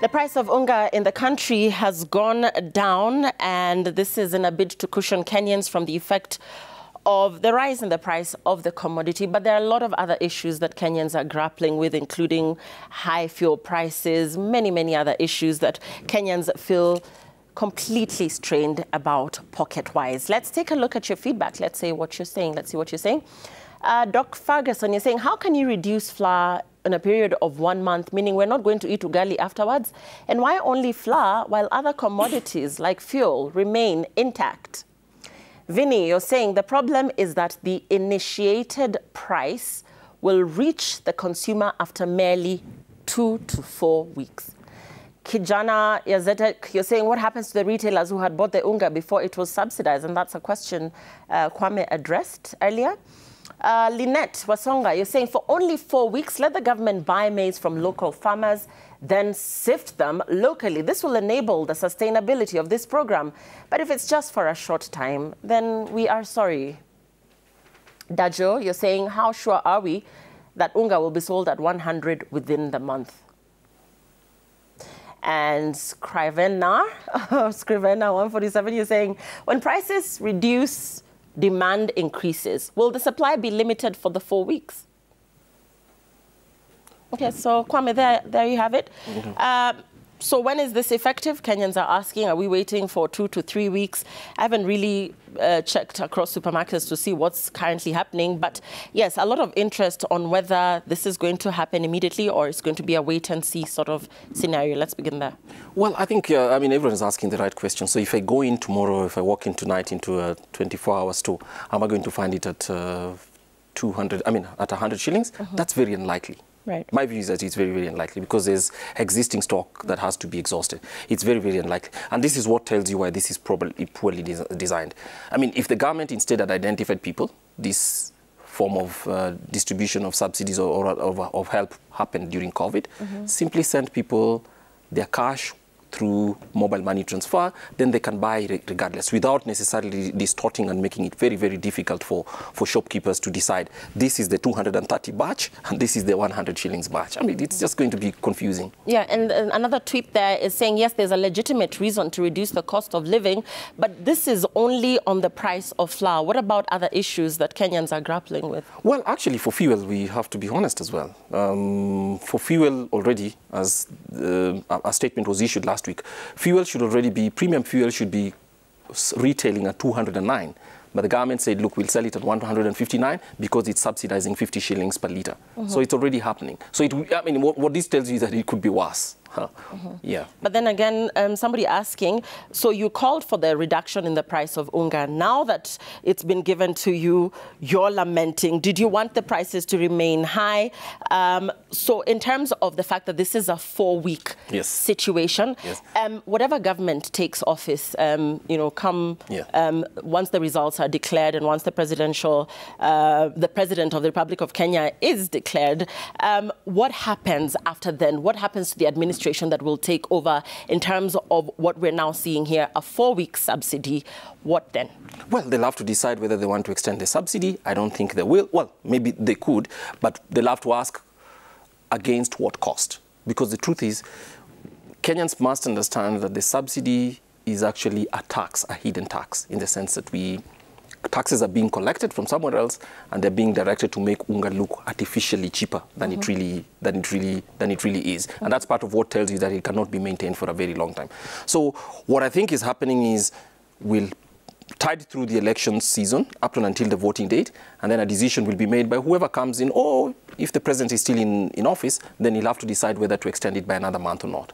The price of unga in the country has gone down, and this is in a bid to cushion Kenyans from the effect of the rise in the price of the commodity. But there are a lot of other issues that Kenyans are grappling with, including high fuel prices, many other issues that Kenyans feel completely strained about pocket-wise. Let's take a look at your feedback. Let's see what you're saying. Doc Ferguson, you're saying, how can you reduce flour in a period of 1 month, meaning we're not going to eat ugali afterwards? And why only flour while other commodities like fuel remain intact? Vinny, you're saying the problem is that the initiated price will reach the consumer after merely 2 to 4 weeks. Kijana Yazetek, you're saying what happens to the retailers who had bought the unga before it was subsidized? And that's a question Kwame addressed earlier. Lynette Wasonga, you're saying for only 4 weeks, let the government buy maize from local farmers, then sift them locally. This will enable the sustainability of this program. But if it's just for a short time, then we are sorry. Dajo, you're saying, how sure are we that unga will be sold at 100 within the month? And Scrivena 147, you're saying, when prices reduce, demand increases. Will the supply be limited for the 4 weeks? Okay, so Kwame, there you have it. So when is this effective? Kenyans are asking, are we waiting for 2 to 3 weeks? I haven't really checked across supermarkets to see what's currently happening. But yes, a lot of interest on whether this is going to happen immediately or it's going to be a wait and see sort of scenario. Let's begin there. Well, I think, everyone's asking the right question. So if I go in tomorrow, if I walk in tonight into a 24-hour store, am I going to find it at at 100 shillings? That's very unlikely. Right. My view is that it's very unlikely because there's existing stock that has to be exhausted. It's very unlikely. And this is what tells you why this is probably poorly designed. I mean, if the government instead had identified people, this form of distribution of subsidies or of help happened during COVID, simply send people their cash through mobile money transfer, then they can buy regardless, without necessarily distorting and making it very difficult for shopkeepers to decide this is the 230 batch and this is the 100 shillings batch. I mean, it's just going to be confusing. Yeah, and another tweet there is saying, yes, there's a legitimate reason to reduce the cost of living, but this is only on the price of flour. What about other issues that Kenyans are grappling with? Well, actually, for fuel, we have to be honest as well. For fuel already, as a statement was issued last week, fuel should already be, premium fuel should be retailing at 209. But the government said, look, we'll sell it at 159 because it's subsidizing 50 shillings per litre. So it's already happening. So what this tells you is that it could be worse. Yeah. But then again, somebody asking, so you called for the reduction in the price of unga. Now that it's been given to you, you're lamenting. Did you want the prices to remain high? So in terms of the fact that this is a 4-week situation, whatever government takes office, once the results are declared and once the president of the Republic of Kenya is declared, what happens after then? What happens to the administration that will take over in terms of what we're now seeing here, a 4-week subsidy? What then? Well, they'll have to decide whether they want to extend the subsidy. I don't think they will. Well, maybe they could, but they'll have to ask against what cost. Because the truth is, Kenyans must understand that the subsidy is actually a tax, a hidden tax, in the sense that taxes are being collected from somewhere else and they're being directed to make unga look artificially cheaper than it really is. And that's part of what tells you that it cannot be maintained for a very long time. So what I think is happening is we'll tide through the election season up until the voting date, and then a decision will be made by whoever comes in, or if the president is still in office, then he'll have to decide whether to extend it by another month or not.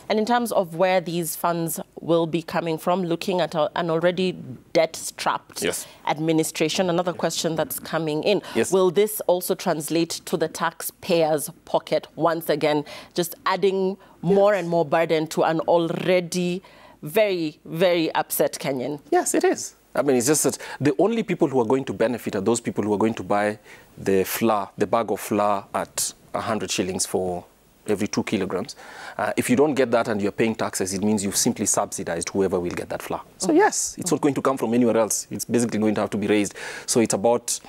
And in terms of where these funds will be coming from, looking at an already debt-strapped administration, another question that's coming in, will this also translate to the taxpayer's pocket once again, just adding more and more burden to an already very upset Kenyan? Yes, it is. I mean, it's just that the only people who are going to benefit are those people who are going to buy the flour, the bag of flour at 100 shillings for every 2 kilograms. If you don't get that and you're paying taxes, it means you've simply subsidized whoever will get that flour. So yes, it's not going to come from anywhere else. It's basically going to have to be raised. So it's about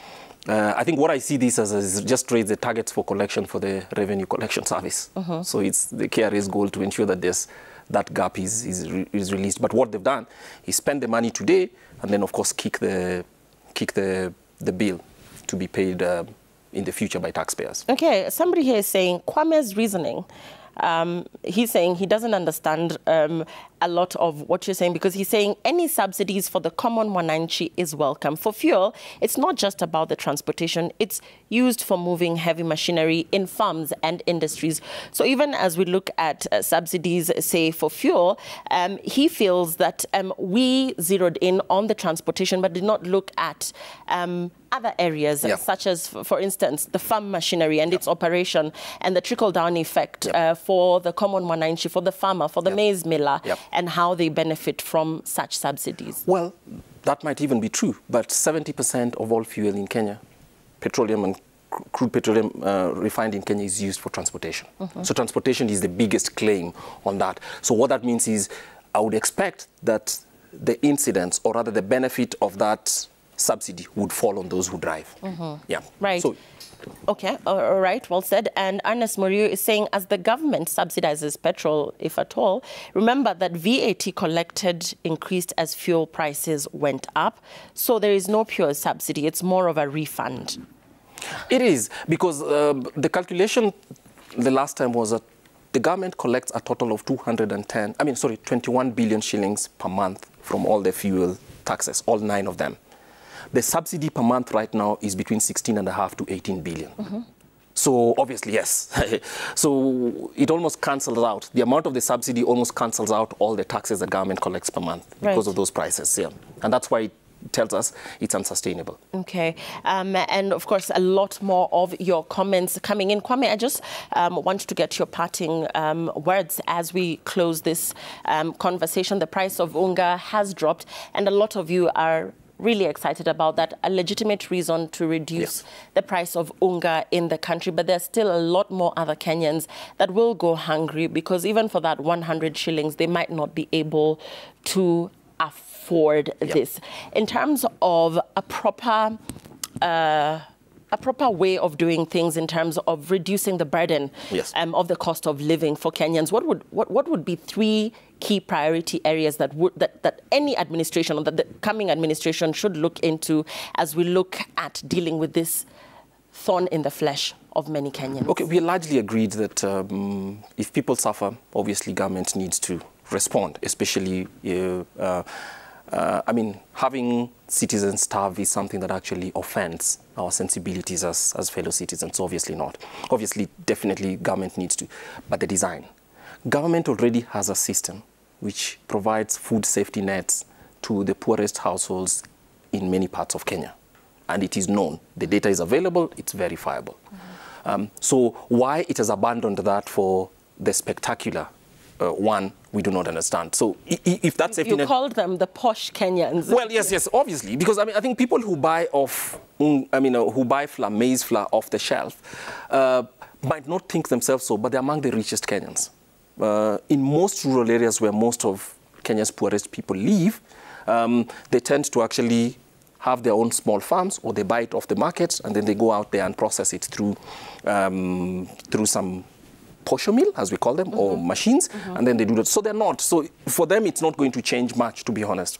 I think what I see this as is just raise the targets for collection for the revenue collection service. So it's the KRA's goal to ensure that that gap is released. But what they've done is spend the money today and then, of course, kick the bill to be paid in the future by taxpayers. Okay, somebody here is saying Kwame's reasoning. He's saying he doesn't understand a lot of what you're saying, because he's saying any subsidies for the common mwananchi is welcome. For fuel, it's not just about the transportation. It's used for moving heavy machinery in farms and industries. So even as we look at subsidies, say, for fuel, he feels that we zeroed in on the transportation but did not look at other areas, such as, for instance, the farm machinery and its operation and the trickle-down effect for the common mwananchi, for the farmer, for the maize miller, and how they benefit from such subsidies. Well, that might even be true, but 70% of all fuel in Kenya, petroleum and crude petroleum refined in Kenya, is used for transportation. So transportation is the biggest claim on that. So what that means is I would expect that the incidence, or rather the benefit of that subsidy, would fall on those who drive. Right. So, okay, all right, well said. And Ernest Muriu is saying, as the government subsidizes petrol, if at all, remember that VAT collected increased as fuel prices went up. So there is no pure subsidy, it's more of a refund. It is, because the calculation the last time was that the government collects a total of 21 billion shillings per month from all the fuel taxes, all 9 of them. The subsidy per month right now is between 16.5 to 18 billion. So obviously, yes. So it almost cancels out. The amount of the subsidy almost cancels out all the taxes the government collects per month because of those prices. And that's why it tells us it's unsustainable. Okay. And of course, a lot more of your comments coming in. Kwame, I just want to get your parting words as we close this conversation. The price of unga has dropped, and a lot of you are really excited about that, a legitimate reason to reduce the price of unga in the country. But there's still a lot more other Kenyans that will go hungry, because even for that 100 shillings, they might not be able to afford this. In terms of a proper way of doing things, in terms of reducing the burden of the cost of living for Kenyans, what would be 3 key priority areas that any administration, or that the coming administration, should look into as we look at dealing with this thorn in the flesh of many Kenyans? Okay, we largely agreed that if people suffer, obviously government needs to respond, especially I mean, having citizens starve is something that actually offends our sensibilities as fellow citizens. Obviously not. Obviously, definitely government needs to. But the design. Government already has a system which provides food safety nets to the poorest households in many parts of Kenya. And it is known. The data is available. It's verifiable. So why it has abandoned that for the spectacular one, we do not understand. So if that's safety net... You called them the posh Kenyans. Well, yes, obviously. Because, I mean, I think people who buy who buy maize flour off the shelf might not think themselves so, but they're among the richest Kenyans. In most rural areas where most of Kenya's poorest people live, they tend to actually have their own small farms, or they buy it off the market, and then they go out there and process it through some posho mill, as we call them, or machines, and then they do that. So they're not. So for them, it's not going to change much, to be honest.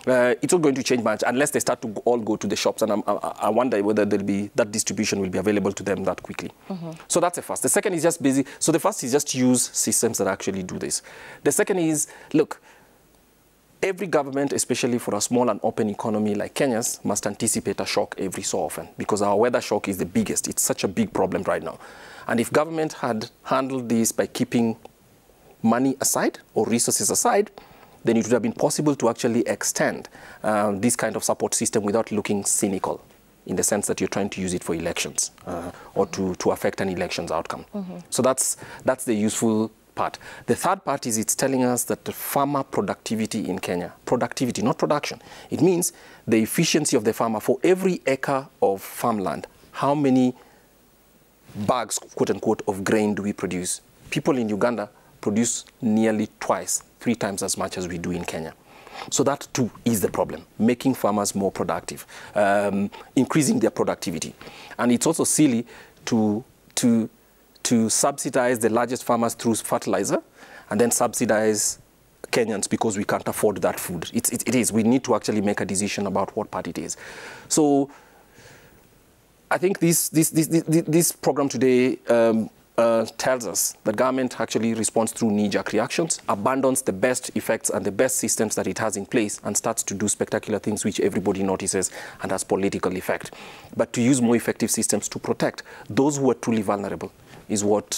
It's not going to change much unless they start to all go to the shops, and I wonder whether that distribution will be available to them that quickly. So that's the first. The second is just basic. So the first is just use systems that actually do this. The second is, look, every government, especially for a small and open economy like Kenya's, must anticipate a shock every so often, because our weather shock is the biggest. It's such a big problem right now. And if government had handled this by keeping money aside or resources aside, then it would have been possible to actually extend this kind of support system without looking cynical, in the sense that you're trying to use it for elections or to affect an election's outcome. So that's the useful part. The third part is it's telling us that the farmer productivity in Kenya, productivity, not production, it means the efficiency of the farmer. For every acre of farmland, how many bags, quote unquote, of grain do we produce? People in Uganda produce nearly 3 times as much as we do in Kenya. So that too is the problem, making farmers more productive, increasing their productivity. And it's also silly to subsidize the largest farmers through fertilizer and then subsidize Kenyans because we can't afford that food. It is. We need to actually make a decision about what part it is. So I think this program today tells us that government actually responds through knee-jerk reactions, abandons the best effects and the best systems that it has in place, and starts to do spectacular things which everybody notices and has political effect. But to use more effective systems to protect those who are truly vulnerable is what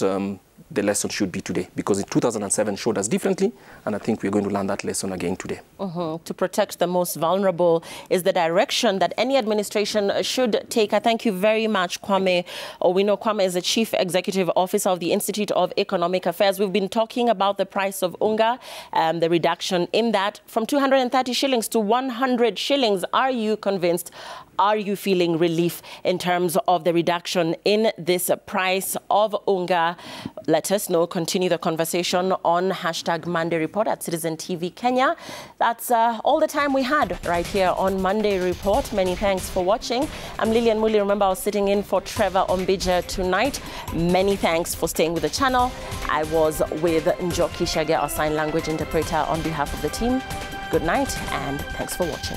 the lesson should be today, because in 2007 showed us differently, and I think we're going to learn that lesson again today. To protect the most vulnerable is the direction that any administration should take. I thank you very much, Kwame. We know Kwame is the Chief Executive Officer of the Institute of Economic Affairs. We've been talking about the price of unga, the reduction in that from 230 shillings to 100 shillings. Are you convinced? Are you feeling relief in terms of the reduction in this price of unga? Let us know. Continue the conversation on #MondayReport at Citizen TV Kenya. That's all the time we had right here on Monday Report. Many thanks for watching. I'm Lillian Muli. Remember, I was sitting in for Trevor Ombija tonight. Many thanks for staying with the channel. I was with Njoki Shage, our sign language interpreter, on behalf of the team. Good night and thanks for watching.